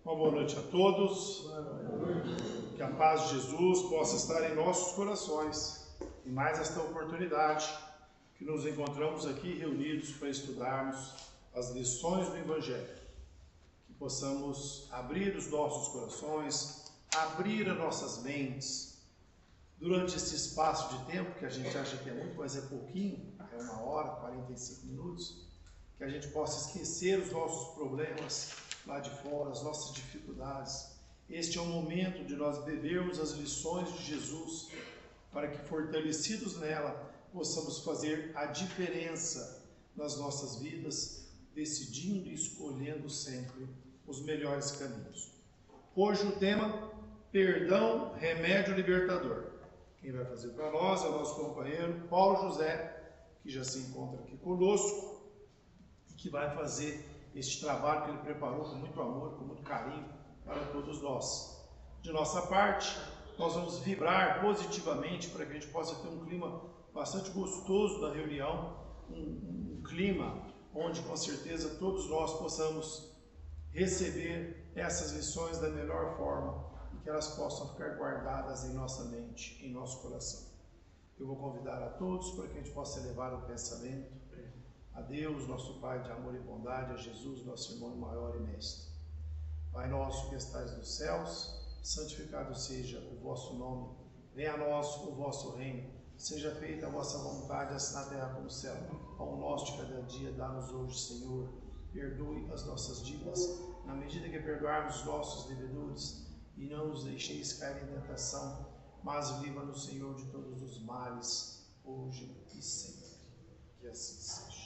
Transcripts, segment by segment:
Uma boa noite a todos. Que a paz de Jesus possa estar em nossos corações. E mais esta oportunidade que nos encontramos aqui reunidos para estudarmos as lições do Evangelho. Que possamos abrir os nossos corações, abrir as nossas mentes. Durante esse espaço de tempo, que a gente acha que é muito, mas é pouquinho, é 1 hora, 45 minutos, que a gente possa esquecer os nossos problemas lá de fora, as nossas dificuldades. Este é o momento de nós bebermos as lições de Jesus, para que, fortalecidos nela, possamos fazer a diferença nas nossas vidas, decidindo e escolhendo sempre os melhores caminhos. Hoje o tema, perdão, remédio libertador. Quem vai fazer para nós é o nosso companheiro Paulo José, que já se encontra aqui conosco, e que vai fazer este trabalho que ele preparou com muito amor, com muito carinho para todos nós. De nossa parte, nós vamos vibrar positivamente para que a gente possa ter um clima bastante gostoso da reunião, um clima onde com certeza todos nós possamos receber essas lições da melhor forma e que elas possam ficar guardadas em nossa mente, em nosso coração. Eu vou convidar a todos para que a gente possa elevar o pensamento a Deus, nosso Pai de amor e bondade, a Jesus, nosso irmão maior e mestre. Pai nosso que estais nos céus, santificado seja o vosso nome, venha a nós o vosso reino, seja feita a vossa vontade, assim na terra como no céu. Pão nosso de cada dia dá-nos hoje, Senhor, perdoe as nossas dívidas, na medida que perdoarmos os nossos devedores, e não nos deixeis cair em tentação, mas livra-nos, Senhor, de todos os males, hoje e sempre. Que assim seja.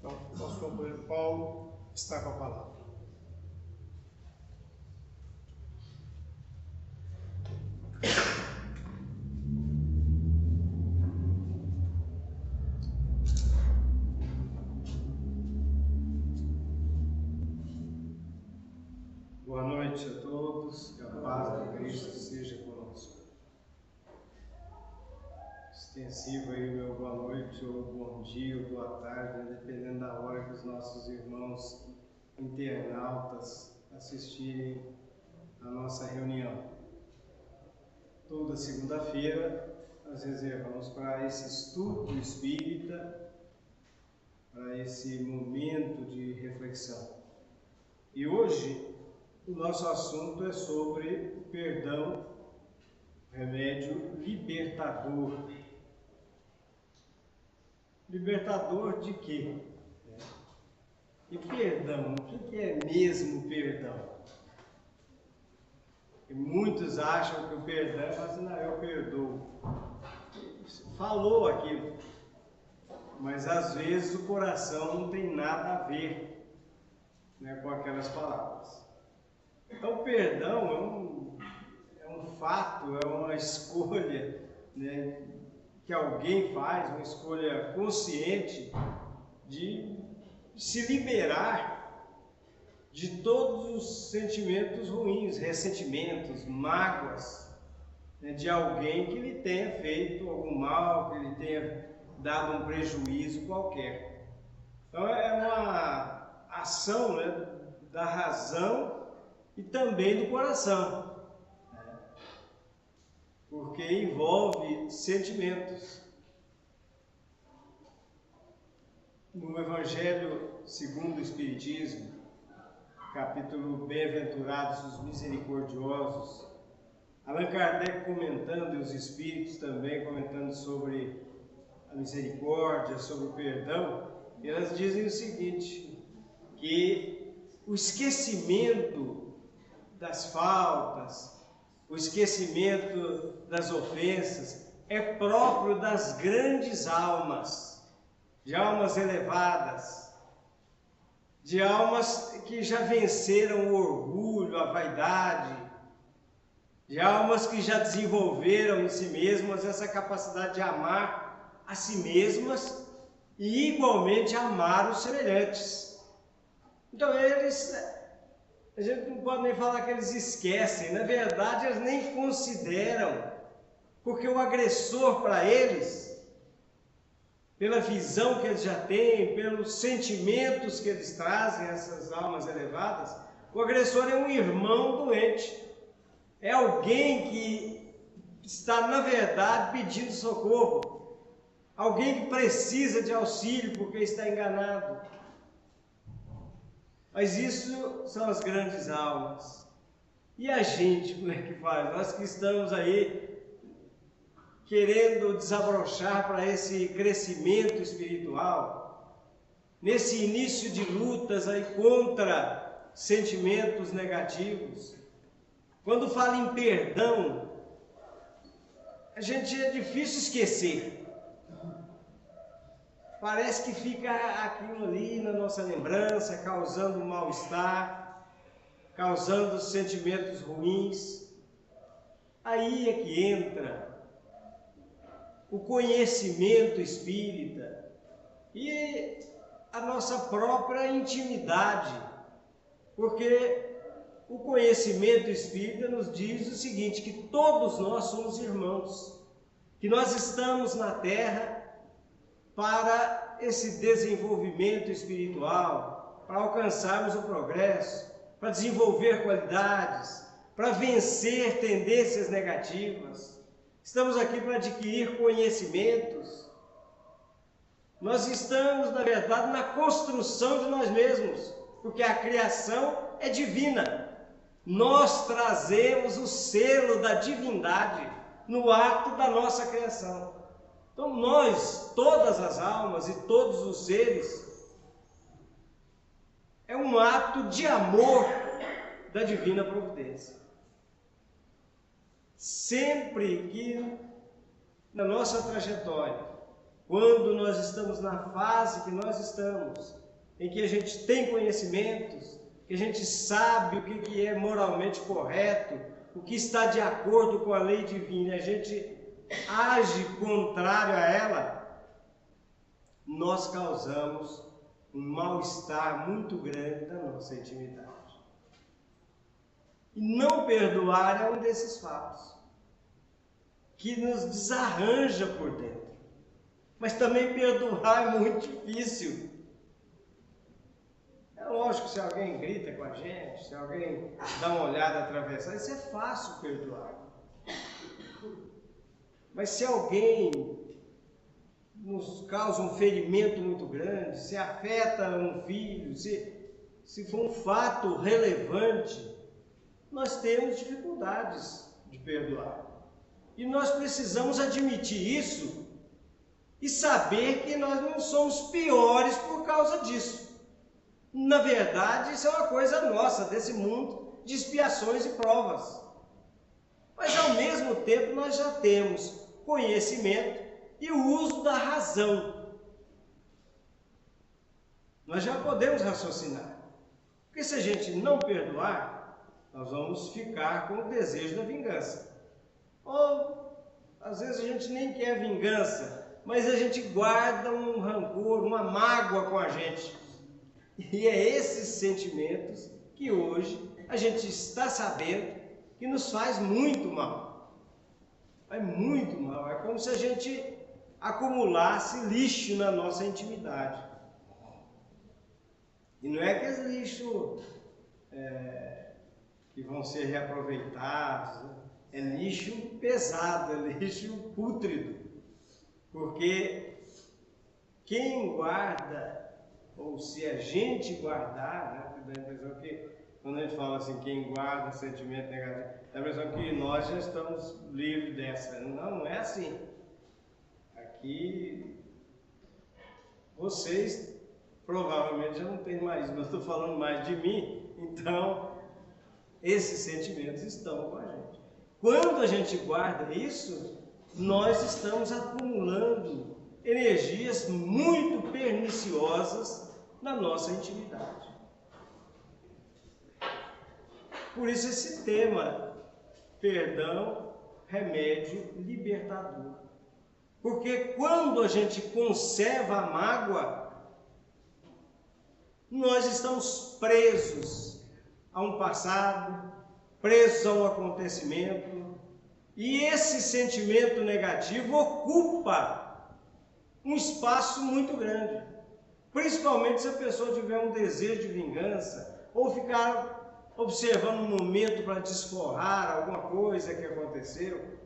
Então, o nosso companheiro Paulo está com a palavra. Boa noite a todos, que a paz de Cristo seja conosco. Extensivo aí meu boa noite, ou bom dia, ou boa tarde, dependendo da hora que os nossos irmãos internautas assistirem a nossa reunião. Toda segunda-feira nós reservamos para esse estudo espírita, para esse momento de reflexão. E hoje o nosso assunto é sobre o perdão, remédio libertador. Libertador de quê? E perdão, o que é mesmo perdão? E muitos acham que o perdão é assim, não, eu perdoo. Falou aquilo, mas às vezes o coração não tem nada a ver, né, com aquelas palavras. Então, o perdão é um fato, é uma escolha, né, que alguém faz, uma escolha consciente de se liberar de todos os sentimentos ruins, ressentimentos, mágoas, né, de alguém que lhe tenha feito algum mal, que lhe tenha dado um prejuízo qualquer. Então, é uma ação, né, da razão e também do coração, porque envolve sentimentos. No Evangelho segundo o Espiritismo, capítulo Bem-aventurados os misericordiosos, Allan Kardec comentando, e os Espíritos também comentando sobre a misericórdia, sobre o perdão, elas dizem o seguinte, que o esquecimento das faltas, o esquecimento das ofensas é próprio das grandes almas, de almas elevadas, de almas que já venceram o orgulho, a vaidade, de almas que já desenvolveram em si mesmas essa capacidade de amar a si mesmas e igualmente amar os semelhantes. Então a gente não pode nem falar que eles esquecem, na verdade eles nem consideram, porque o agressor para eles, pela visão que eles já têm, pelos sentimentos que eles trazem, essas almas elevadas, O agressor é um irmão doente. É alguém que está, na verdade, pedindo socorro. Alguém que precisa de auxílio porque está enganado. Mas isso são as grandes almas. E a gente, como é que faz? Nós que estamos aí querendo desabrochar para esse crescimento espiritual, nesse início de lutas aí contra sentimentos negativos. Quando fala em perdão, a gente é difícil esquecer. Parece que fica aquilo ali na nossa lembrança, causando mal-estar, causando sentimentos ruins. Aí é que entra o conhecimento espírita e a nossa própria intimidade, porque o conhecimento espírita nos diz o seguinte, que todos nós somos irmãos, que nós estamos na Terra para esse desenvolvimento espiritual, para alcançarmos o progresso, para desenvolver qualidades, para vencer tendências negativas. Estamos aqui para adquirir conhecimentos. Nós estamos, na verdade, na construção de nós mesmos, porque a criação é divina. Nós trazemos o selo da divindade no ato da nossa criação. Então nós, todas as almas e todos os seres, é um ato de amor da divina providência. Sempre que na nossa trajetória, quando nós estamos na fase que nós estamos, em que a gente tem conhecimentos, que a gente sabe o que é moralmente correto, o que está de acordo com a lei divina, a gente age contrário a ela, nós causamos um mal-estar muito grande na nossa intimidade. E não perdoar é um desses fatos que nos desarranja por dentro. Mas também perdoar é muito difícil. É lógico, se alguém grita com a gente, se alguém dá uma olhada atravessar, isso é fácil perdoar. Mas se alguém nos causa um ferimento muito grande, se afeta um filho, se for um fato relevante, nós temos dificuldades de perdoar. E nós precisamos admitir isso e saber que nós não somos piores por causa disso. Na verdade, isso é uma coisa nossa, desse mundo de expiações e provas. Mas ao mesmo tempo nós já temos conhecimento e o uso da razão. Nós já podemos raciocinar. Porque se a gente não perdoar, nós vamos ficar com o desejo da vingança. Ou, às vezes a gente nem quer vingança, mas a gente guarda um rancor, uma mágoa com a gente. E é esses sentimentos que hoje a gente está sabendo que nos faz muito mal. É muito mal. É como se a gente acumulasse lixo na nossa intimidade. E não é aqueles lixos que vão ser reaproveitados, né? É lixo pesado, é lixo pútrido. Porque quem guarda, ou se a gente guardar, né, dá a impressão que, quando a gente fala assim, quem guarda sentimento negativo, dá a impressão que nós já estamos livres dessa. Não é assim. Aqui, vocês provavelmente já não têm mais, mas eu estou falando mais de mim, então esses sentimentos estão com a gente. Quando a gente guarda isso, nós estamos acumulando energias muito perniciosas na nossa intimidade. Por isso esse tema, perdão, remédio libertador. Porque quando a gente conserva a mágoa, nós estamos presos a um passado, presos a um acontecimento, e esse sentimento negativo ocupa um espaço muito grande. Principalmente se a pessoa tiver um desejo de vingança, ou ficar observando um momento para desforrar alguma coisa que aconteceu,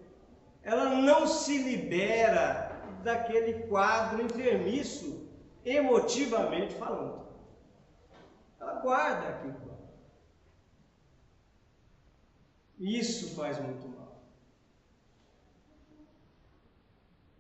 ela não se libera daquele quadro enfermiço, emotivamente falando. Ela guarda aquilo. Isso faz muito mal.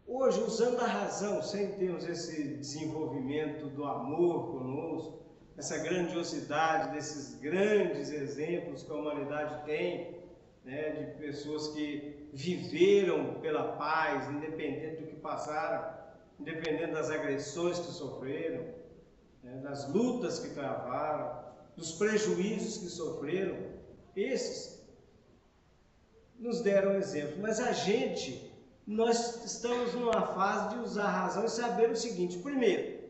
Hoje, usando a razão, sem termos esse desenvolvimento do amor conosco, essa grandiosidade desses grandes exemplos que a humanidade tem, né, de pessoas que viveram pela paz, independente do que passaram, independente das agressões que sofreram, né, das lutas que travaram, dos prejuízos que sofreram, esses nos deram exemplo. Mas nós estamos numa fase de usar a razão e saber o seguinte: primeiro,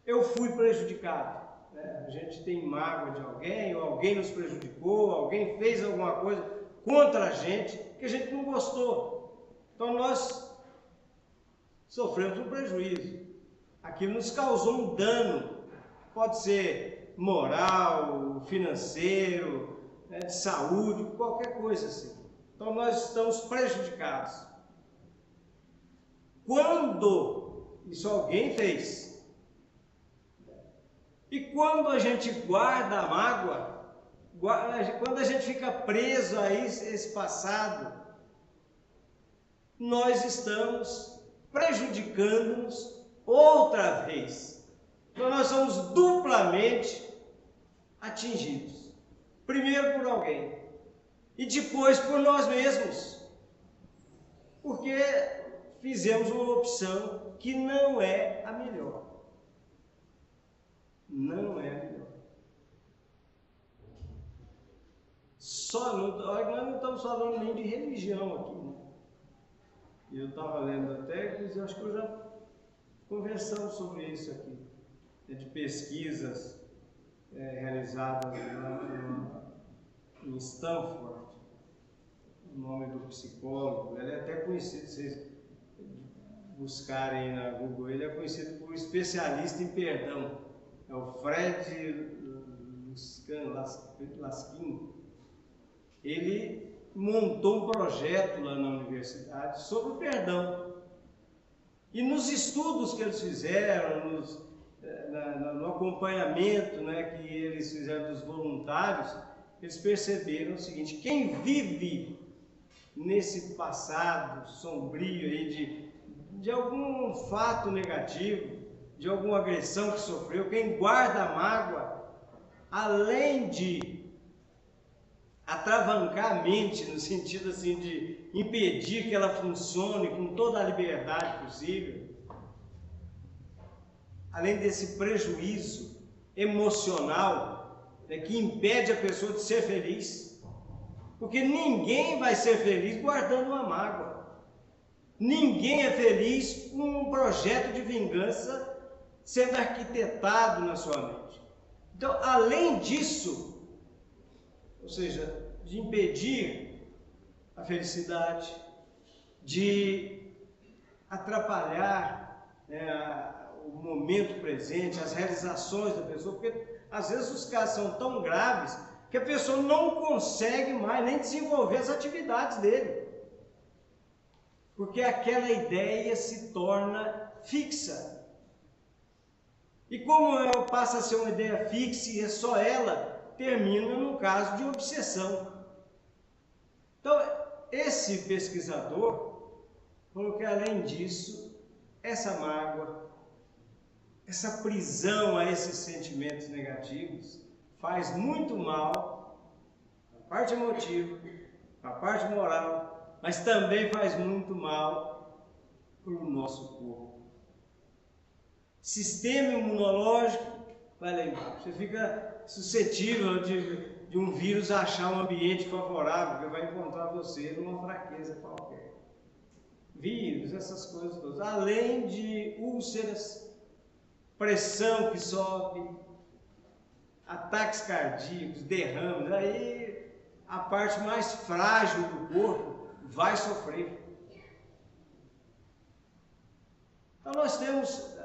eu fui prejudicado, né? A gente tem mágoa de alguém, ou alguém nos prejudicou, alguém fez alguma coisa contra a gente que a gente não gostou. Então nós sofremos um prejuízo. Aquilo nos causou um dano, pode ser moral, financeiro, né, de saúde, qualquer coisa assim. Então nós estamos prejudicados. Quando isso alguém fez, e quando a gente guarda a mágoa, quando a gente fica preso a esse passado, nós estamos prejudicando-nos outra vez. Então nós somos duplamente atingidos. Primeiro por alguém e depois por nós mesmos, porque fizemos uma opção que não é a melhor. Não é a melhor. Nós não estamos falando nem de religião aqui, né? E eu estava lendo até, eu acho que eu já conversamos sobre isso aqui, de pesquisas realizadas em Stanford, o nome do psicólogo, ele é até conhecido, se vocês buscarem na Google, ele é conhecido por especialista em perdão, é o Fred Laskin. Ele montou um projeto lá na universidade sobre o perdão. E nos estudos que eles fizeram, no acompanhamento, né, que eles fizeram dos voluntários, eles perceberam o seguinte: quem vive nesse passado sombrio aí de algum fato negativo, de alguma agressão que sofreu, quem guarda a mágoa, além de atravancar a mente, no sentido assim de impedir que ela funcione com toda a liberdade possível, além desse prejuízo emocional, né, que impede a pessoa de ser feliz, porque ninguém vai ser feliz guardando uma mágoa, ninguém é feliz com um projeto de vingança sendo arquitetado na sua mente. Então, além disso, ou seja, de impedir a felicidade, de atrapalhar, né, o momento presente, as realizações da pessoa, porque às vezes os casos são tão graves que a pessoa não consegue mais nem desenvolver as atividades dele, porque aquela ideia se torna fixa. E como ela passa a ser uma ideia fixa e é só ela, termina no caso de obsessão. Então, esse pesquisador falou que, além disso, essa mágoa, essa prisão a esses sentimentos negativos, faz muito mal à parte emotiva, à parte moral, mas também faz muito mal para o nosso corpo. Sistema imunológico vai lá embaixo. Você fica suscetível de um vírus achar um ambiente favorável, que vai encontrar você numa fraqueza qualquer. Vírus, essas coisas todas. Além de úlceras, pressão que sobe, ataques cardíacos, derrames, aí a parte mais frágil do corpo vai sofrer. Então nós temos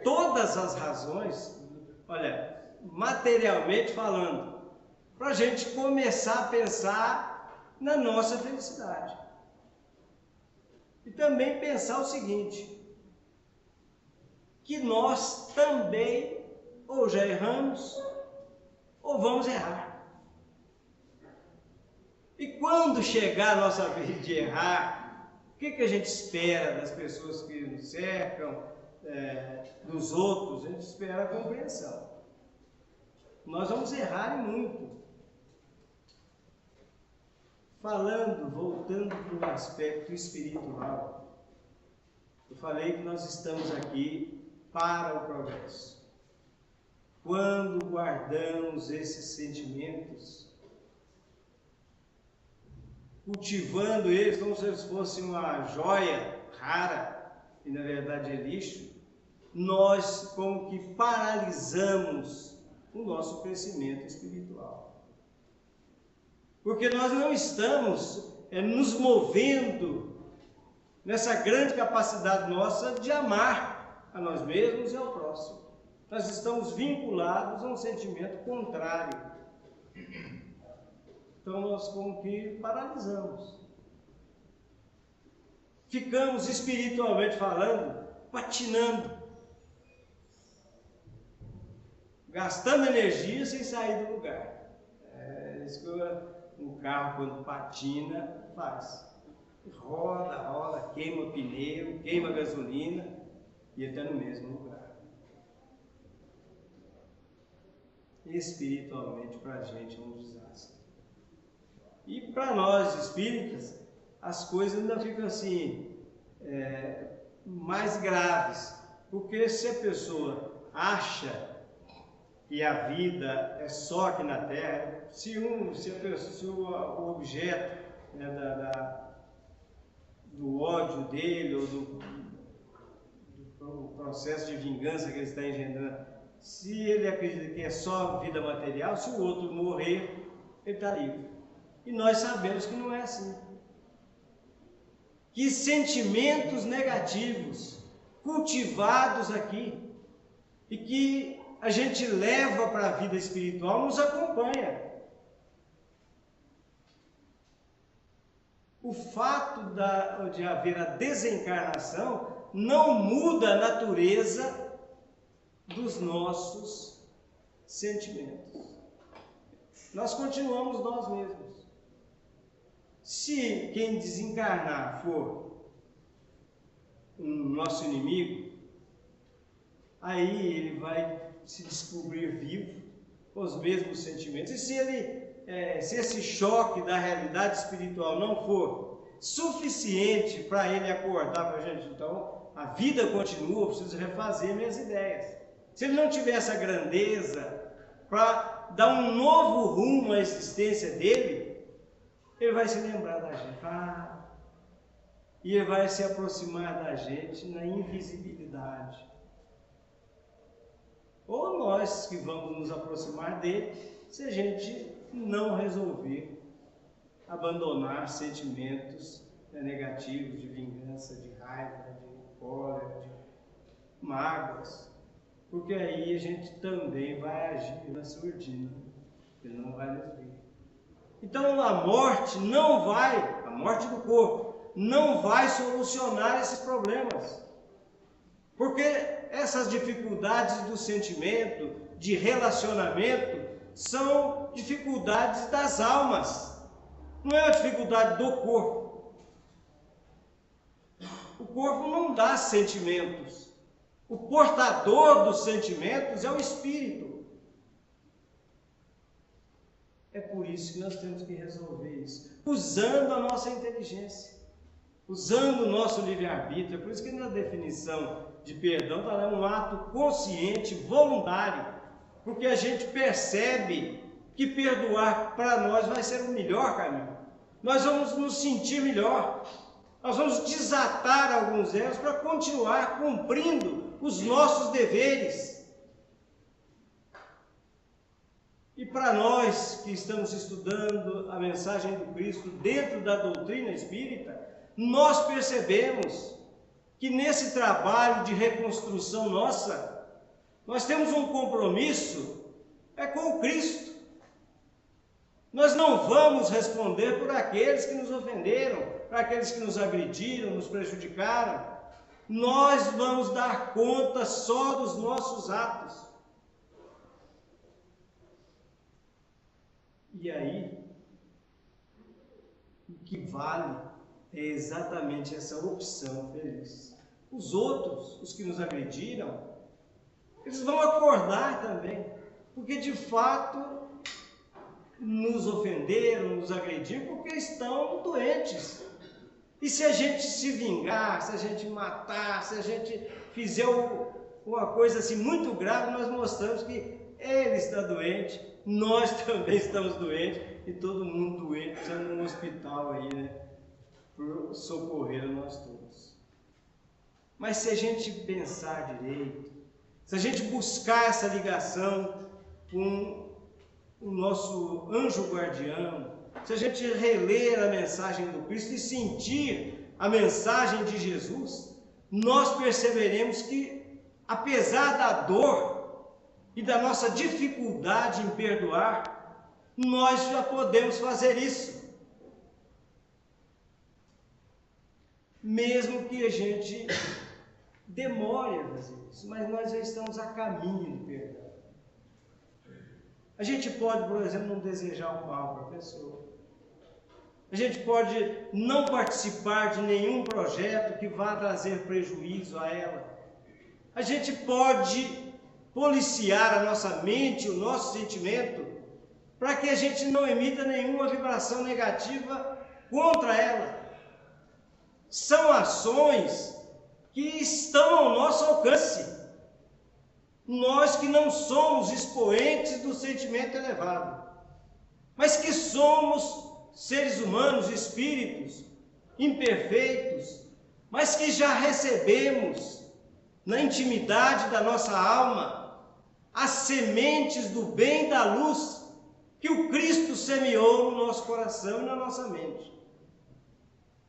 todas as razões. Olha, materialmente falando, para a gente começar a pensar na nossa felicidade. E também pensar o seguinte, que nós também ou já erramos ou vamos errar. E quando chegar a nossa vez de errar, o que a gente espera das pessoas que nos cercam, dos outros? A gente espera a compreensão. Nós vamos errar e muito. Voltando para o aspecto espiritual, eu falei que nós estamos aqui para o progresso. Quando guardamos esses sentimentos, cultivando eles como se eles fossem uma joia rara, e na verdade é lixo, nós como que paralisamos o nosso crescimento espiritual. Porque nós não estamos nos movendo nessa grande capacidade nossa de amar a nós mesmos e ao próximo. Nós estamos vinculados a um sentimento contrário. Então nós como que paralisamos. Ficamos espiritualmente falando, patinando. Gastando energia sem sair do lugar. É isso que um carro, quando patina, faz. Rola, queima pneu, queima gasolina e está no mesmo lugar. Espiritualmente, para a gente, é um desastre. E para nós espíritas, as coisas ainda ficam assim, mais graves. Porque se a pessoa acha que a vida é só aqui na Terra, se o objeto do ódio dele ou do processo de vingança que ele está engendrando, se ele acredita que é só vida material, se o outro morrer, ele está livre. E nós sabemos que não é assim. Que sentimentos negativos cultivados aqui e que a gente leva para a vida espiritual nos acompanha. O fato de haver a desencarnação não muda a natureza dos nossos sentimentos. Nós continuamos nós mesmos. Se quem desencarnar for um nosso inimigo, aí ele vai se descobrir vivo com os mesmos sentimentos. E se esse choque da realidade espiritual não for suficiente para ele acordar para a gente, então a vida continua, eu preciso refazer minhas ideias. Se ele não tiver essa grandeza para dar um novo rumo à existência dele, ele vai se lembrar da gente. E ele vai se aproximar da gente na invisibilidade. Ou nós que vamos nos aproximar dele, se a gente não resolver abandonar sentimentos negativos de vingança, de raiva, de cólera, de mágoas, porque aí a gente também vai agir na surdina, ele não vai nos ver. Então a morte do corpo, não vai solucionar esses problemas, porque essas dificuldades do sentimento, de relacionamento, são dificuldades das almas, não é a dificuldade do corpo. O corpo não dá sentimentos, o portador dos sentimentos é o espírito. É por isso que nós temos que resolver isso, usando a nossa inteligência, usando o nosso livre-arbítrio. É por isso que na definição de perdão está um ato consciente, voluntário, porque a gente percebe que perdoar para nós vai ser o melhor caminho. Nós vamos nos sentir melhor, nós vamos desatar alguns erros para continuar cumprindo os nossos deveres. E para nós que estamos estudando a mensagem do Cristo dentro da doutrina espírita, nós percebemos que nesse trabalho de reconstrução nossa, nós temos um compromisso é com o Cristo. Nós não vamos responder por aqueles que nos ofenderam, por aqueles que nos agrediram, nos prejudicaram. Nós vamos dar conta só dos nossos atos. E aí, o que vale é exatamente essa opção feliz. Os outros, os que nos agrediram, eles vão acordar também, porque de fato nos ofenderam, nos agrediram, porque estão doentes. E se a gente se vingar, se a gente matar, se a gente fizer uma coisa assim muito grave, nós mostramos que ele está doente, nós também estamos doentes, e todo mundo doente, precisando de um hospital aí, né? Por socorrer a nós todos. Mas se a gente pensar direito, se a gente buscar essa ligação com o nosso anjo guardião, se a gente reler a mensagem do Cristo e sentir a mensagem de Jesus, nós perceberemos que, apesar da dor e da nossa dificuldade em perdoar, nós já podemos fazer isso. Mesmo que a gente demore a fazer isso, mas nós já estamos a caminho do perdão. A gente pode, por exemplo, não desejar o mal para a pessoa. A gente pode não participar de nenhum projeto que vá trazer prejuízo a ela. A gente pode policiar a nossa mente, o nosso sentimento, para que a gente não emita nenhuma vibração negativa contra ela. São ações que estão ao nosso alcance. Nós que não somos expoentes do sentimento elevado, mas que somos seres humanos, espíritos imperfeitos, mas que já recebemos na intimidade da nossa alma as sementes do bem e da luz que o Cristo semeou no nosso coração e na nossa mente.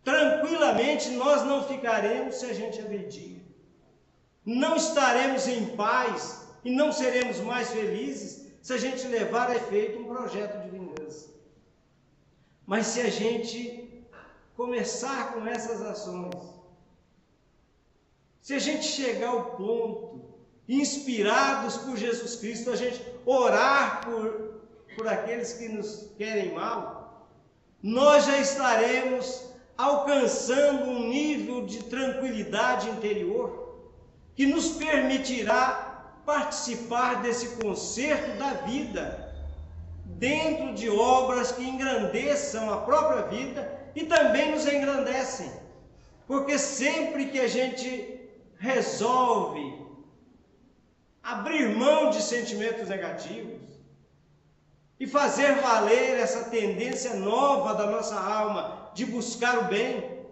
Tranquilamente nós não ficaremos se a gente agredir. Não estaremos em paz e não seremos mais felizes se a gente levar a efeito um projeto de vingança. Mas se a gente começar com essas ações, se a gente chegar ao ponto, inspirados por Jesus Cristo, a gente orar por aqueles que nos querem mal, nós já estaremos alcançando um nível de tranquilidade interior que nos permitirá participar desse concerto da vida, dentro de obras que engrandeçam a própria vida e também nos engrandecem. Porque sempre que a gente resolve abrir mão de sentimentos negativos e fazer valer essa tendência nova da nossa alma de buscar o bem,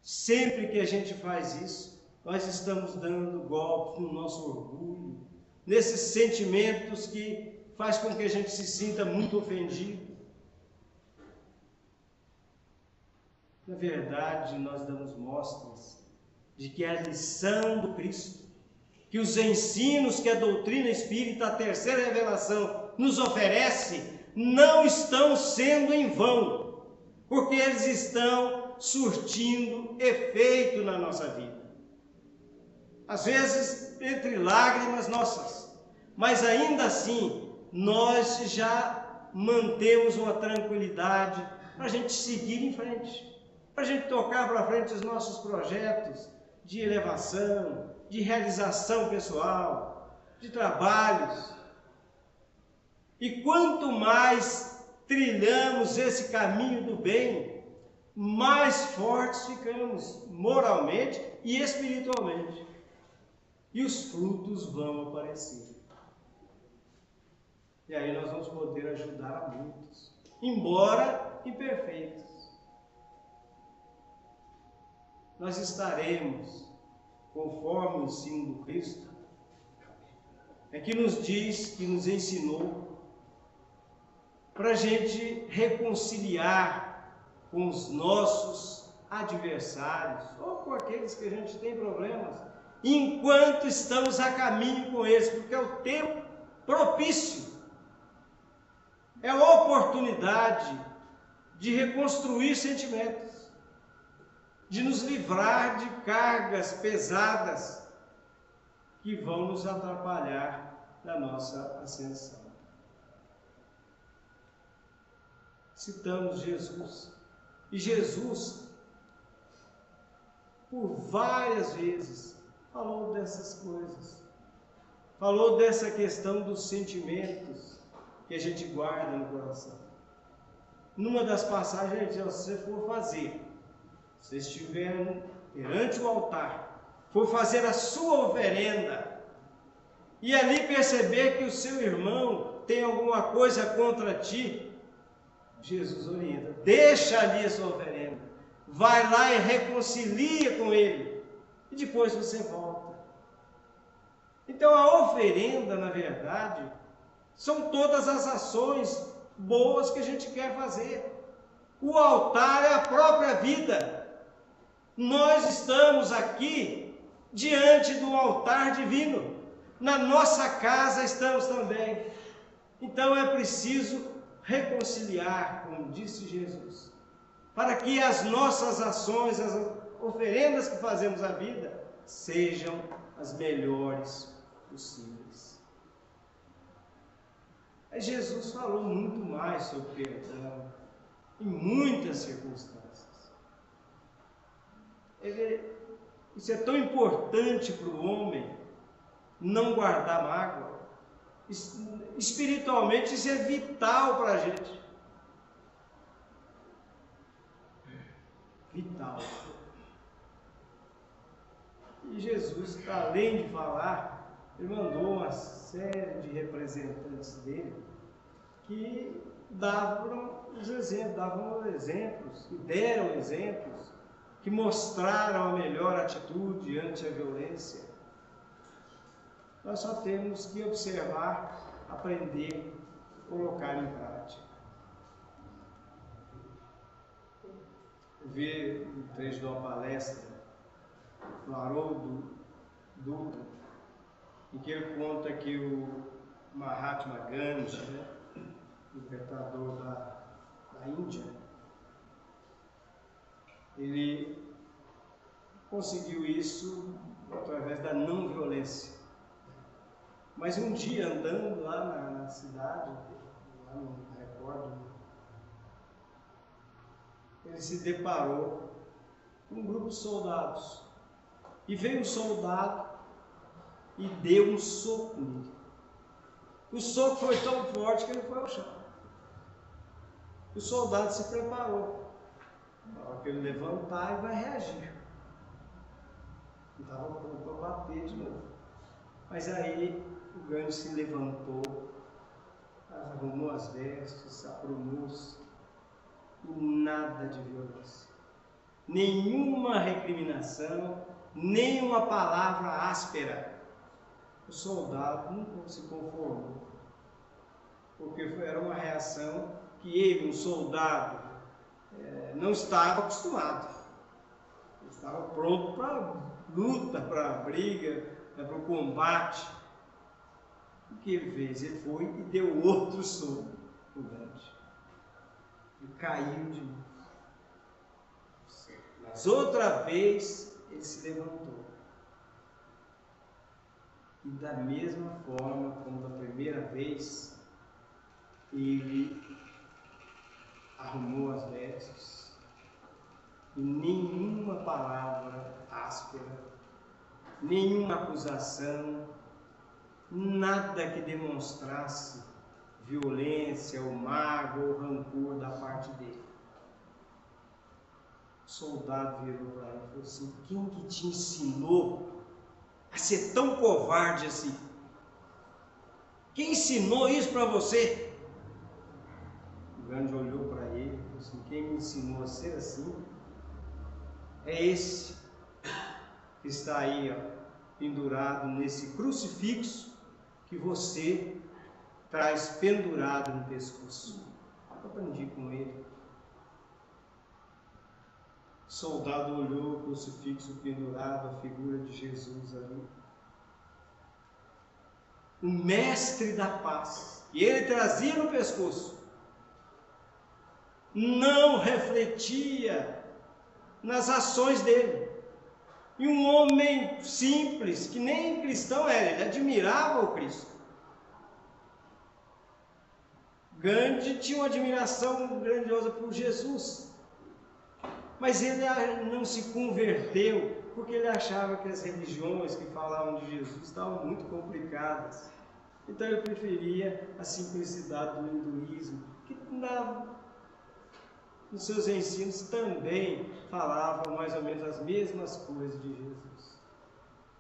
sempre que a gente faz isso, nós estamos dando golpes no nosso orgulho, nesses sentimentos que faz com que a gente se sinta muito ofendido. Na verdade, nós damos mostras de que a lição do Cristo, que os ensinos que a doutrina espírita, a terceira revelação, nos oferece, não estão sendo em vão, porque eles estão surtindo efeito na nossa vida. Às vezes, entre lágrimas nossas, mas ainda assim, nós já mantemos uma tranquilidade para a gente seguir em frente, para a gente tocar para frente os nossos projetos de elevação, de realização pessoal, de trabalhos. E quanto mais trilhamos esse caminho do bem, mais fortes ficamos moralmente e espiritualmente. E os frutos vão aparecer. E aí nós vamos poder ajudar a muitos, embora imperfeitos. Nós estaremos, conforme o ensino do Cristo, que nos diz, que nos ensinou, para a gente reconciliar com os nossos adversários, ou com aqueles que a gente tem problemas, enquanto estamos a caminho com eles, porque é o tempo propício é a oportunidade de reconstruir sentimentos, de nos livrar de cargas pesadas que vão nos atrapalhar na nossa ascensão. Citamos Jesus, e Jesus, por várias vezes, falou dessas coisas, falou dessa questão dos sentimentos que a gente guarda no coração. Numa das passagens, ele diz: se você for fazer, se você estiver perante o altar, for fazer a sua oferenda, e ali perceber que o seu irmão tem alguma coisa contra ti, Jesus orienta: deixa ali a sua oferenda, vai lá e reconcilia com ele, e depois você volta. Então a oferenda, na verdade, são todas as ações boas que a gente quer fazer. O altar é a própria vida. Nós estamos aqui diante do altar divino. Na nossa casa estamos também. Então é preciso reconciliar, como disse Jesus, para que as nossas ações, as oferendas que fazemos à vida, sejam as melhores possíveis. Jesus falou muito mais sobre perdão, em muitas circunstâncias. Isso é tão importante para o homem, não guardar mágoa. Espiritualmente, isso é vital para a gente. Vital. E Jesus, além de falar, ele mandou uma série de representantes dele que davam exemplos, que deram exemplos, que mostraram a melhor atitude ante a violência. Nós só temos que observar, aprender, colocar em prática. Eu vi um trecho de uma palestra do Haroldo Dutra, em que ele conta que o Mahatma Gandhi, libertador da Índia, ele conseguiu isso através da não violência. Mas um dia, andando lá na cidade, lá não recordo, ele se deparou com um grupo de soldados. E veio um soldado e deu um soco nele. O soco foi tão forte que ele foi ao chão. O soldado se preparou. Na hora que ele levantar, ele vai reagir. Ele estava pronto para bater de novo. Mas aí o Gandhi se levantou, arrumou as vestes, aprumou-se, e nada de violência. Nenhuma recriminação, nenhuma palavra áspera. O soldado não se conformou, porque era uma reação que ele, um soldado, não estava acostumado. Ele estava pronto para a luta, para a briga, para o combate. O que ele fez? Ele foi e deu outro soco no Gandhi. Ele caiu de novo. Mas outra vez ele se levantou. E da mesma forma como da primeira vez, ele arrumou as vestes e nenhuma palavra áspera, nenhuma acusação, nada que demonstrasse violência, ou mágoa, ou rancor da parte dele. O soldado virou para ele e falou assim: quem que te ensinou a ser tão covarde assim? Quem ensinou isso para você? O Gandhi olhou para ele e falou assim: quem me ensinou a ser assim é esse que está aí, pendurado nesse crucifixo que você traz pendurado no pescoço. Eu aprendi com ele. O soldado olhou o crucifixo pendurado, a figura de Jesus ali. O mestre da paz. E ele trazia no pescoço. não refletia nas ações dele. E um homem simples, que nem cristão era, ele admirava o Cristo. Gandhi tinha uma admiração grandiosa por Jesus, mas ele não se converteu porque ele achava que as religiões que falavam de Jesus estavam muito complicadas. Então ele preferia a simplicidade do hinduísmo, que nos seus ensinos também falavam mais ou menos as mesmas coisas de Jesus.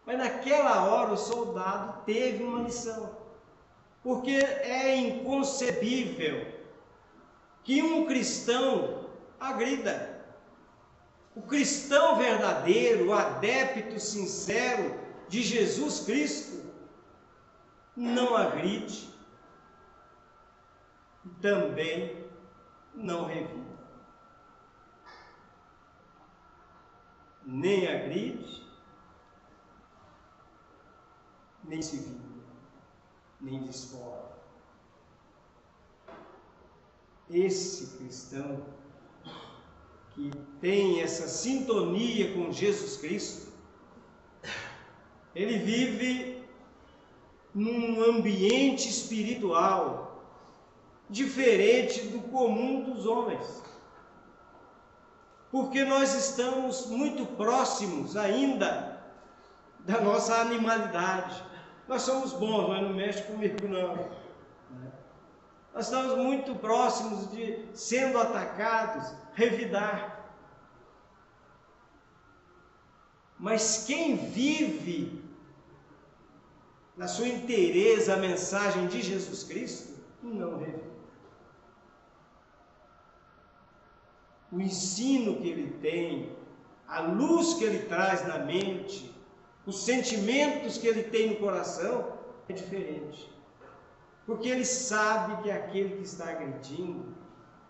Mas naquela hora o soldado teve uma lição, porque é inconcebível que um cristão agrida. O cristão verdadeiro, o adepto sincero de Jesus Cristo, não agride, também não revida. Nem agride, nem se vinga, nem desforra. Esse cristão que tem essa sintonia com Jesus Cristo, ele vive num ambiente espiritual diferente do comum dos homens. Porque nós estamos muito próximos ainda da nossa animalidade. Nós somos bons, mas não mexe comigo não. Nós estamos muito próximos de, sendo atacados, revidar. Mas quem vive na sua inteireza a mensagem de Jesus Cristo, não revida. O ensino que ele tem, a luz que ele traz na mente, os sentimentos que ele tem no coração, é diferente. Porque ele sabe que aquele que está agredindo,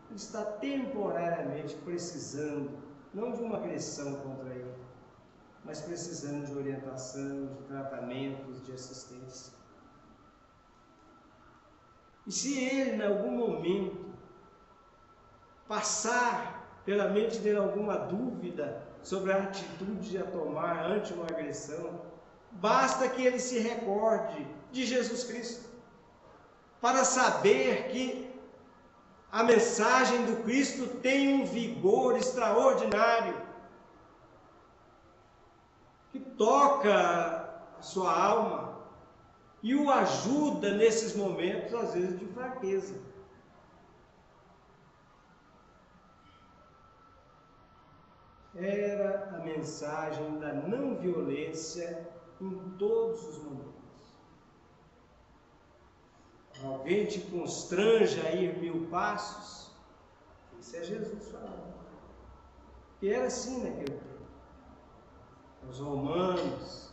ele está temporariamente precisando, não de uma agressão contra ele, mas precisando de orientação, de tratamentos, de assistência. E se ele, em algum momento, passar pela mente dele alguma dúvida sobre a atitude a tomar ante uma agressão, basta que ele se recorde de Jesus Cristo, para saber que a mensagem do Cristo tem um vigor extraordinário, que toca a sua alma e o ajuda nesses momentos, às vezes, de fraqueza. Era a mensagem da não violência em todos os momentos. Alguém te constrange a ir 1000 passos? Isso é Jesus falando. Que era assim naquele tempo. Os romanos,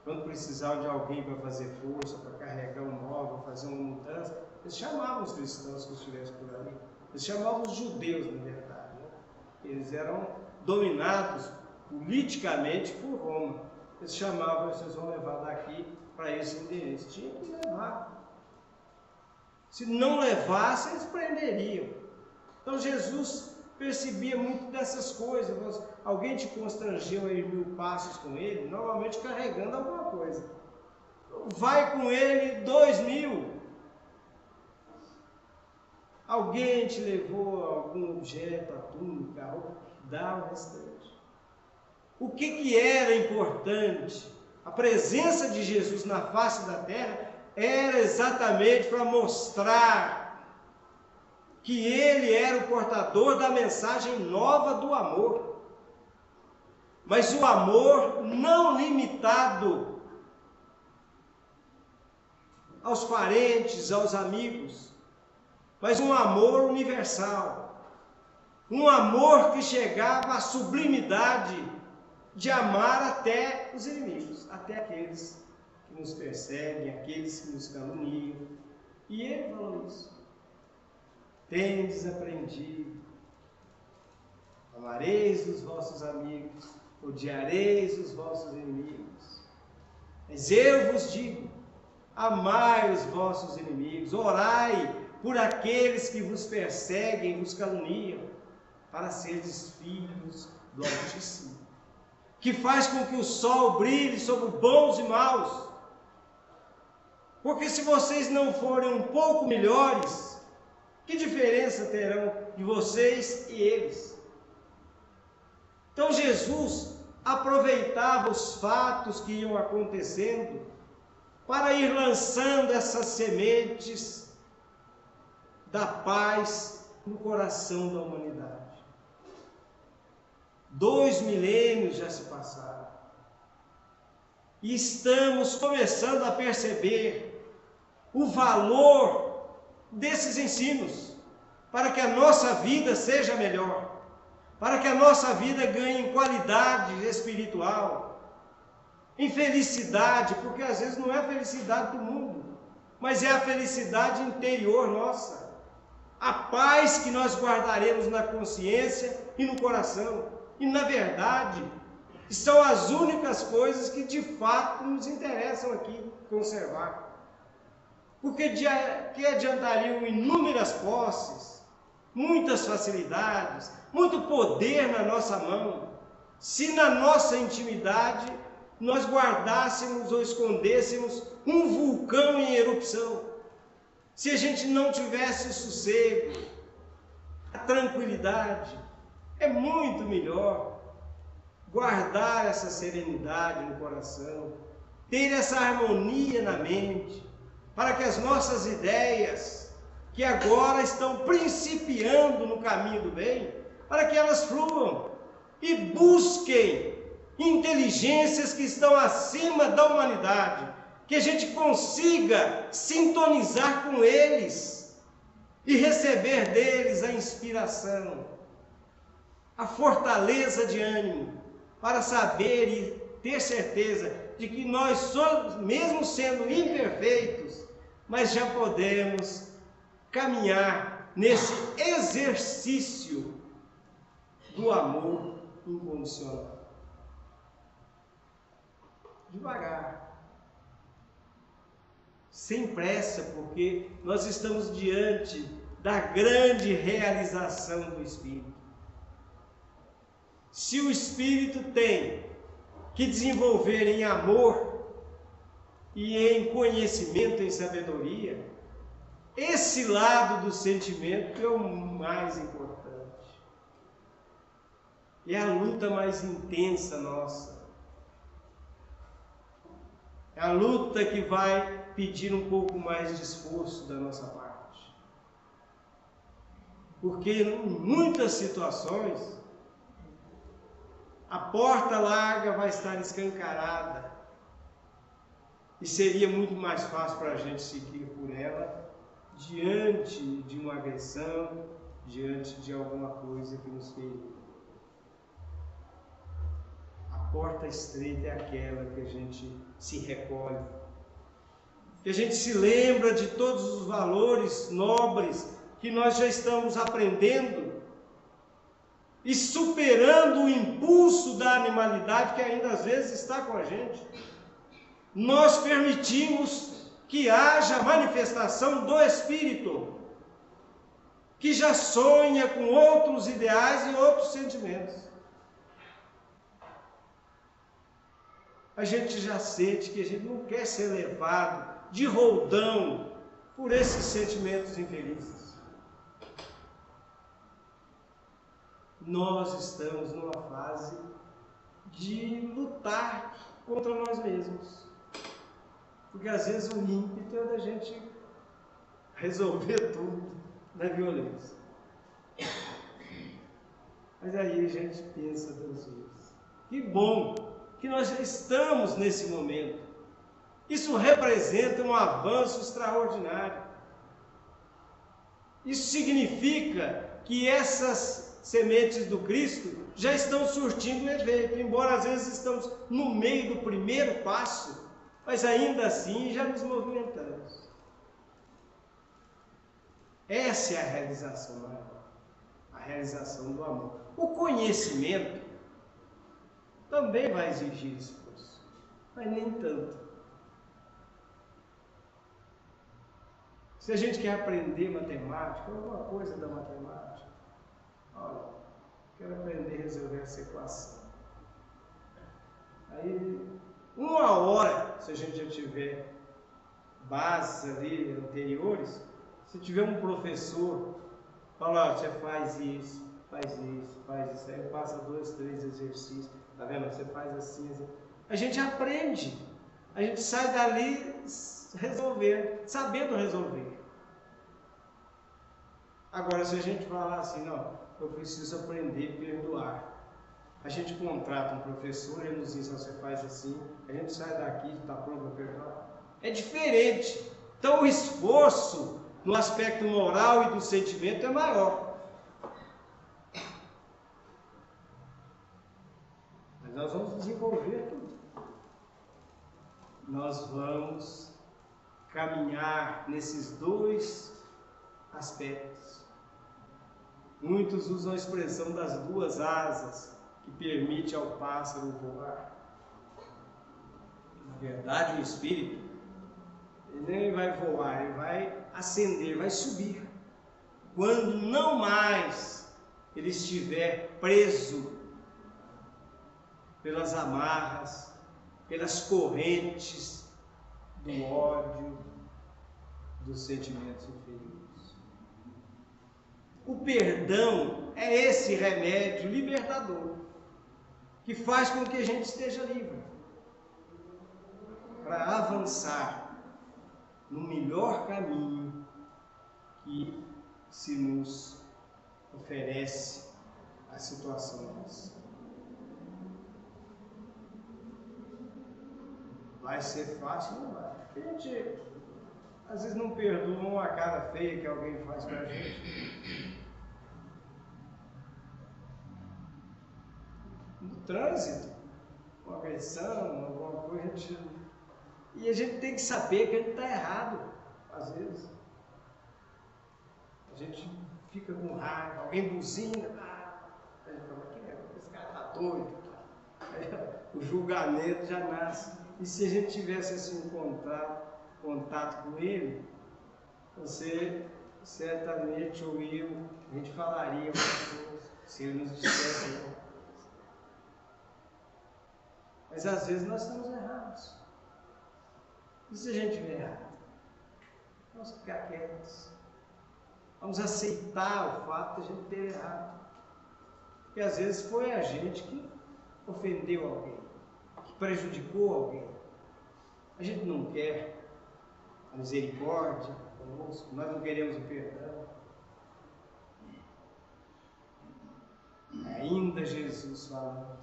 quando precisavam de alguém para fazer força, para carregar um móvel, fazer uma mudança, eles chamavam os cristãos que estivessem por ali. Eles chamavam os judeus, na verdade. Né? Eles eram dominados politicamente por Roma. Eles chamavam, vocês vão levar daqui para esse endereço. Tinha que levar. Se não levasse, eles prenderiam. Então Jesus percebia muito dessas coisas. Alguém te constrangeu a ir 1000 passos com ele, normalmente carregando alguma coisa. Vai com ele 2000. Alguém te levou algum objeto, a túnica, a roupa, dá o restante. O que era importante? A presença de Jesus na face da terra era exatamente para mostrar que ele era o portador da mensagem nova do amor. Mas o amor não limitado aos parentes, aos amigos, mas um amor universal. Um amor que chegava à sublimidade de amar até os inimigos, até aqueles que nos perseguem, aqueles que nos caluniam. E ele falou isso. Tendes aprendido, amareis os vossos amigos, odiareis os vossos inimigos. Mas eu vos digo, amai os vossos inimigos, orai por aqueles que vos perseguem e vos caluniam, para seres filhos do Altíssimo, que faz com que o sol brilhe sobre bons e maus. Porque se vocês não forem um pouco melhores, que diferença terão de vocês e eles? Então Jesus aproveitava os fatos que iam acontecendo para ir lançando essas sementes da paz no coração da humanidade. 2 milênios já se passaram e estamos começando a perceber o valor desses ensinos para que a nossa vida seja melhor, para que a nossa vida ganhe em qualidade espiritual, em felicidade, porque às vezes não é a felicidade do mundo, mas é a felicidade interior nossa, a paz que nós guardaremos na consciência e no coração. E na verdade, são as únicas coisas que de fato nos interessam aqui conservar. Porque que adiantariam inúmeras posses, muitas facilidades, muito poder na nossa mão, se na nossa intimidade nós guardássemos ou escondêssemos um vulcão em erupção, se a gente não tivesse o sossego, a tranquilidade. É muito melhor guardar essa serenidade no coração, ter essa harmonia na mente, para que as nossas ideias, que agora estão principiando no caminho do bem, para que elas fluam e busquem inteligências que estão acima da humanidade, que a gente consiga sintonizar com eles e receber deles a inspiração, a fortaleza de ânimo, para saber e ter certeza de que nós somos, mesmo sendo imperfeitos, mas já podemos caminhar nesse exercício do amor incondicional. Devagar, sem pressa, porque nós estamos diante da grande realização do Espírito. Se o Espírito tem que desenvolver em amor e em conhecimento, em sabedoria, esse lado do sentimento é o mais importante. É a luta mais intensa nossa. É a luta que vai pedir um pouco mais de esforço da nossa parte. Porque em muitas situações, a porta larga vai estar escancarada e seria muito mais fácil para a gente seguir por ela diante de uma agressão, diante de alguma coisa que nos feriu. A porta estreita é aquela que a gente se recolhe, que a gente se lembra de todos os valores nobres que nós já estamos aprendendo e superando o impulso da animalidade que ainda às vezes está com a gente. Nós permitimos que haja manifestação do Espírito, que já sonha com outros ideais e outros sentimentos. A gente já sente que a gente não quer ser levado de roldão por esses sentimentos infelizes. Nós estamos numa fase de lutar contra nós mesmos. Porque às vezes o ímpeto é da gente resolver tudo na violência. Mas aí a gente pensa 2 vezes. Que bom que nós já estamos nesse momento. Isso representa um avanço extraordinário. Isso significa que essas sementes do Cristo já estão surtindo efeito, embora às vezes estamos no meio do primeiro passo, mas ainda assim já nos movimentamos. Essa é a realização maior, a realização do amor. O conhecimento também vai exigir esforço, mas nem tanto. Se a gente quer aprender matemática, alguma coisa da matemática, olha, quero aprender a resolver essa equação. Aí, 1 hora, se a gente já tiver bases ali anteriores, se tiver um professor, fala, ó, você faz isso, aí passa 2, 3 exercícios, tá vendo? Você faz assim, assim. A gente aprende, a gente sai dali resolvendo, sabendo resolver. Agora, se a gente falar assim, não, eu preciso aprender a perdoar. A gente contrata um professor, ele nos ensina, você faz assim, a gente sai daqui e está pronto para perdoar. É diferente. Então, o esforço no aspecto moral e do sentimento é maior. Mas nós vamos desenvolver tudo. Nós vamos caminhar nesses 2 aspectos. Muitos usam a expressão das 2 asas, que permite ao pássaro voar. Na verdade, o espírito, ele nem vai voar, ele vai ascender, vai subir. Quando não mais ele estiver preso pelas amarras, pelas correntes do ódio, dos sentimentos inferiores. O perdão é esse remédio libertador que faz com que a gente esteja livre para avançar no melhor caminho que se nos oferece a situação nossa. Vai ser fácil? Não vai. A gente às vezes não perdoa uma cara feia que alguém faz pra gente. No trânsito, uma agressão, alguma coisa, e a gente tem que saber que ele está errado, às vezes. A gente fica com raiva, alguém buzina, a gente fala, esse cara está doido. Aí, o julgamento já nasce. E se a gente tivesse assim um contato com ele, você certamente ou eu, a gente falaria alguma coisa, se ele nos dissesse alguma coisa. Mas às vezes nós estamos errados. E se a gente estiver errado? Vamos ficar quietos. Vamos aceitar o fato de a gente ter errado. Porque às vezes foi a gente que ofendeu alguém, que prejudicou alguém. A gente não quer a misericórdia conosco, nós não queremos o perdão. Ainda Jesus falando,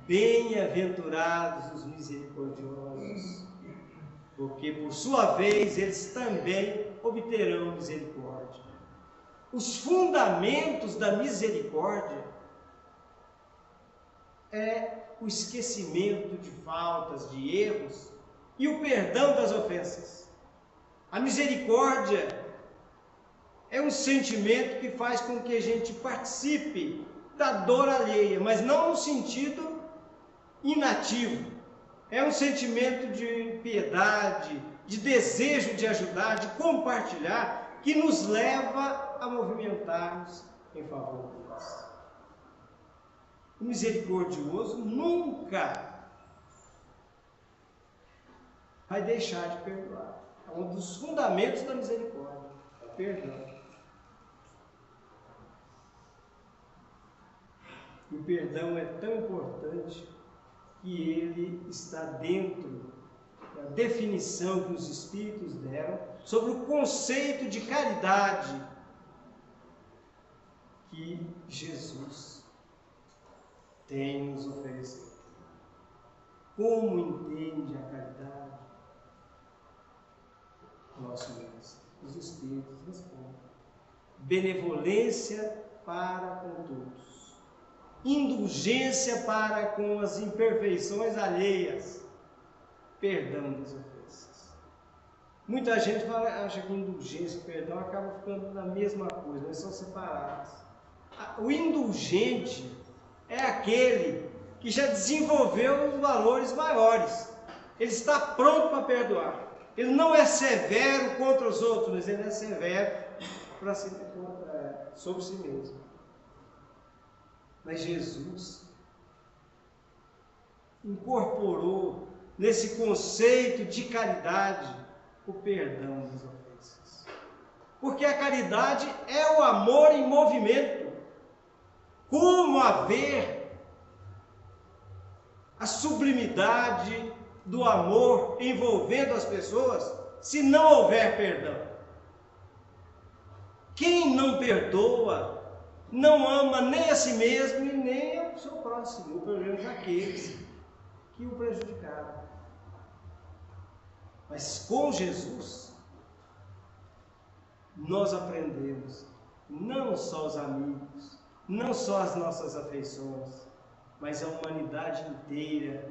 bem-aventurados os misericordiosos, porque por sua vez eles também obterão misericórdia. Os fundamentos da misericórdia é o esquecimento de faltas, de erros e o perdão das ofensas. A misericórdia é um sentimento que faz com que a gente participe da dor alheia, mas não no sentido inativo. É um sentimento de piedade, de desejo de ajudar, de compartilhar, que nos leva a movimentarmos em favor deles. O misericordioso nunca vai deixar de perdoar. É um dos fundamentos da misericórdia, é o perdão. E o perdão é tão importante que ele está dentro da definição que os Espíritos deram sobre o conceito de caridade que Jesus tem nos oferecido. Como entende a caridade? Nosso mestre, os Espíritos respondem: benevolência para com todos, indulgência para com as imperfeições alheias, perdão das ofensas. Muita gente acha que indulgência e perdão acabam ficando na mesma coisa, mas são separados. O indulgente é aquele que já desenvolveu os valores maiores, ele está pronto para perdoar. Ele não é severo contra os outros, mas ele é severo sobre si mesmo. Mas Jesus incorporou nesse conceito de caridade o perdão das ofensas. Porque a caridade é o amor em movimento. Como haver a sublimidade do amor envolvendo as pessoas se não houver perdão? Quem não perdoa não ama nem a si mesmo e nem ao seu próximo, ou pelo menos aqueles que o prejudicaram. Mas com Jesus, nós aprendemos, não só os amigos, não só as nossas afeições, mas a humanidade inteira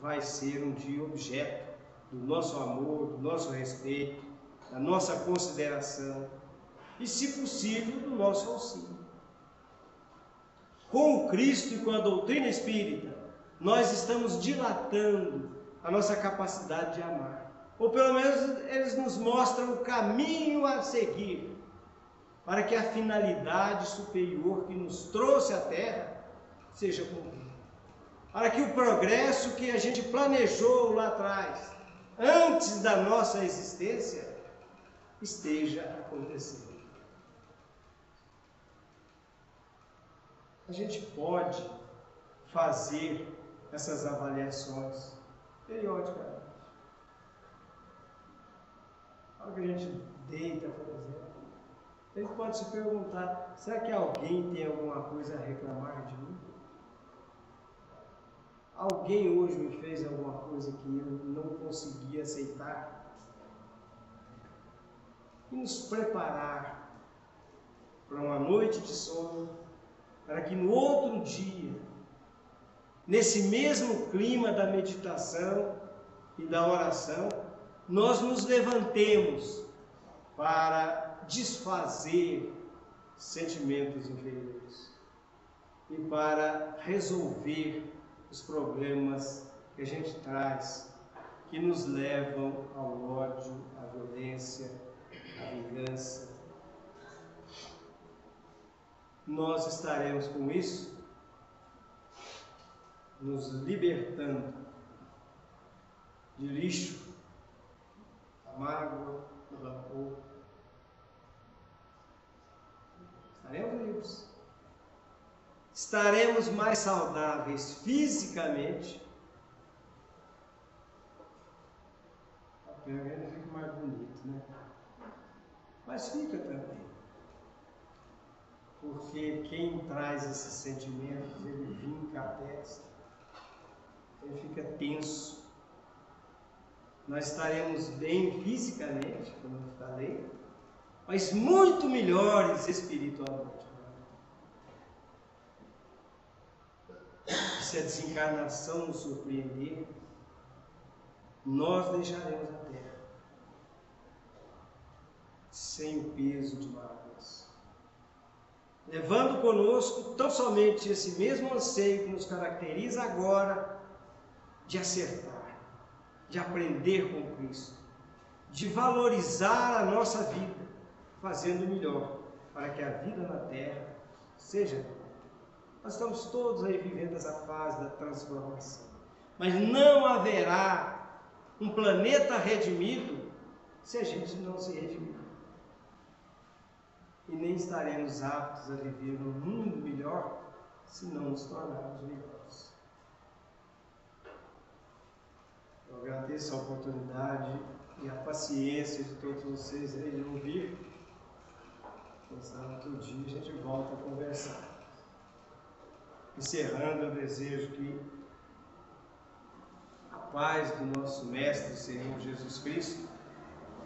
vai ser um dia objeto do nosso amor, do nosso respeito, da nossa consideração e, se possível, do nosso auxílio. Com o Cristo e com a doutrina espírita, nós estamos dilatando a nossa capacidade de amar. Ou pelo menos eles nos mostram o caminho a seguir para que a finalidade superior que nos trouxe à Terra seja cumprida. Para que o progresso que a gente planejou lá atrás, antes da nossa existência, esteja acontecendo. A gente pode fazer essas avaliações periodicamente. Na hora que a gente deita, por exemplo, a gente pode se perguntar: será que alguém tem alguma coisa a reclamar de mim? Alguém hoje me fez alguma coisa que eu não consegui aceitar? E nos preparar para uma noite de sono, para que no outro dia, nesse mesmo clima da meditação e da oração, nós nos levantemos para desfazer sentimentos inferiores e para resolver os problemas que a gente traz, que nos levam ao ódio, à violência, à vingança. Nós estaremos com isso nos libertando de lixo, da mágoa, do rancor. Estaremos livres. Estaremos mais saudáveis fisicamente. A pele fica mais bonito, né? Mas fica também. Porque quem traz esses sentimentos, ele vinca a testa, ele fica tenso. Nós estaremos bem fisicamente, como eu falei, mas muito melhores espiritualmente. Se a desencarnação nos surpreender, nós deixaremos a Terra sem o peso de mágoas, levando conosco tão somente esse mesmo anseio que nos caracteriza agora de acertar, de aprender com Cristo, de valorizar a nossa vida, fazendo o melhor para que a vida na Terra seja. Nós estamos todos aí vivendo essa fase da transformação, mas não haverá um planeta redimido se a gente não se redimir. E nem estaremos aptos a viver num mundo melhor se não nos tornarmos melhores. Eu agradeço a oportunidade e a paciência de todos vocês aí de ouvir. Pensando que um dia a gente volta a conversar. Encerrando, eu desejo que a paz do nosso Mestre, Senhor Jesus Cristo,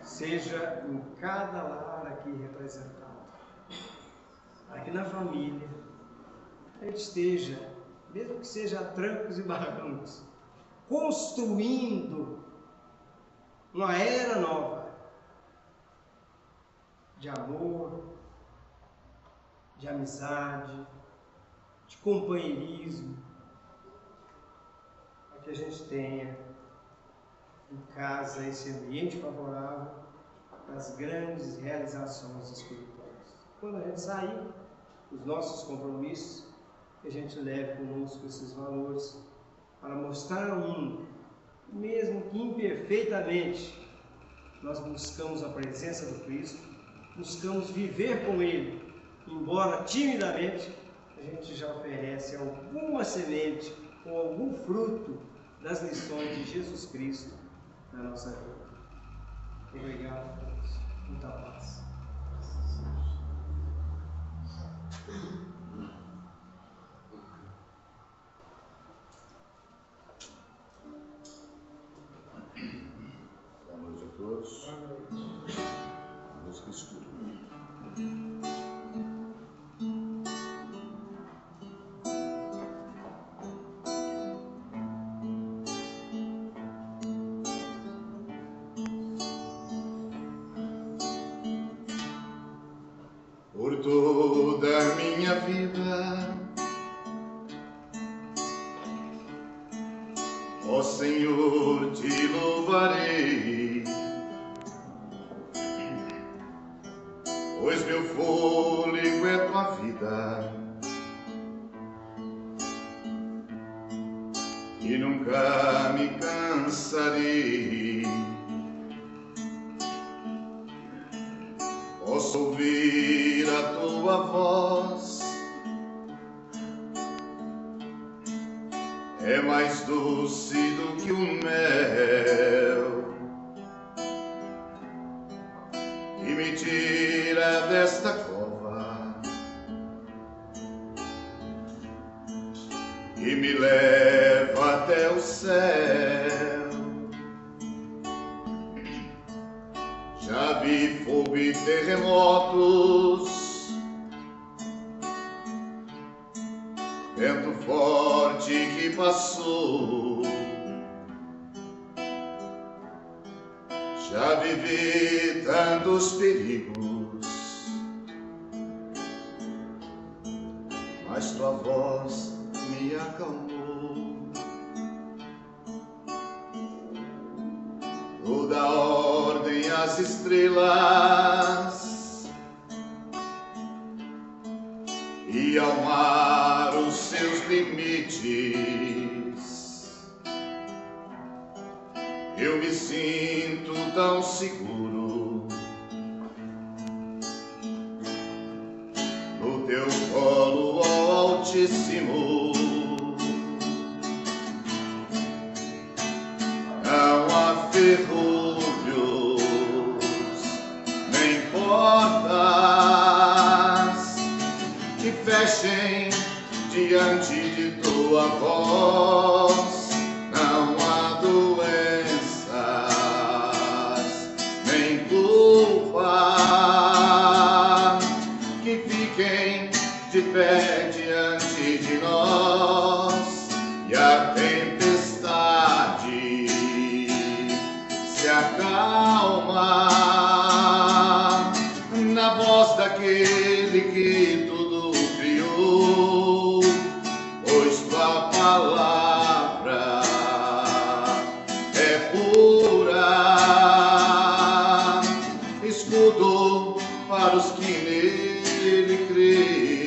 seja em cada lar aqui representado. Para que na família a gente esteja, mesmo que seja a trancos e barrancos, construindo uma era nova de amor, de amizade, de companheirismo, para que a gente tenha em casa esse ambiente favorável das grandes realizações espirituais. Quando a gente sair dos nossos compromissos, que a gente leve conosco esses valores para mostrar ao mundo, mesmo que imperfeitamente, nós buscamos a presença do Cristo, buscamos viver com Ele, embora timidamente, a gente já oferece alguma semente ou algum fruto das lições de Jesus Cristo na nossa vida. Obrigado a todos. Muita paz. Boa noite a todos. Música escura. Por toda a minha vida, ó Senhor, te louvarei, pois meu fôlego é tua vida e nunca me cansarei. Posso ouvir a tua voz, é mais doce do que o mel, e me tira desta cova e me leva até o céu. Já vi fogo e terremotos, vento forte que passou. Já vivi tantos perigos, mas tua voz me acalmou. Toda ordem às estrelas e ao mar os seus limites. Eu me sinto tão seguro no teu colo, ó Altíssimo. Não há ferrolhos nem portas que fechem diante de tua voz. Não há doenças nem culpa que fiquem de pé diante de nós. E a tempestade se acalma na voz daquele que tudo criou, pois tua palavra é pura, escudo para os que nele creem.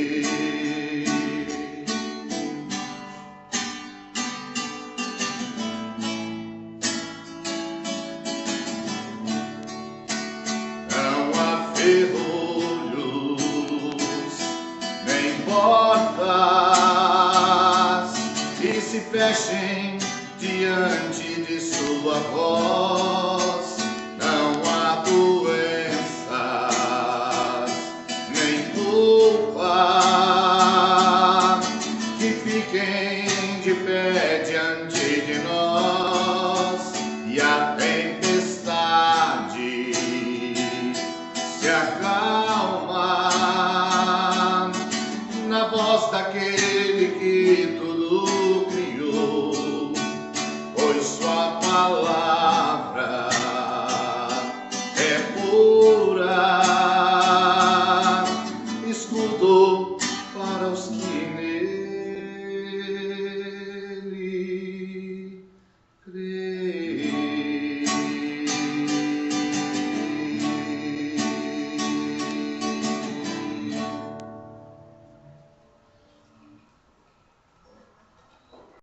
Ferrolhos nem portas que se fechem diante de sua voz.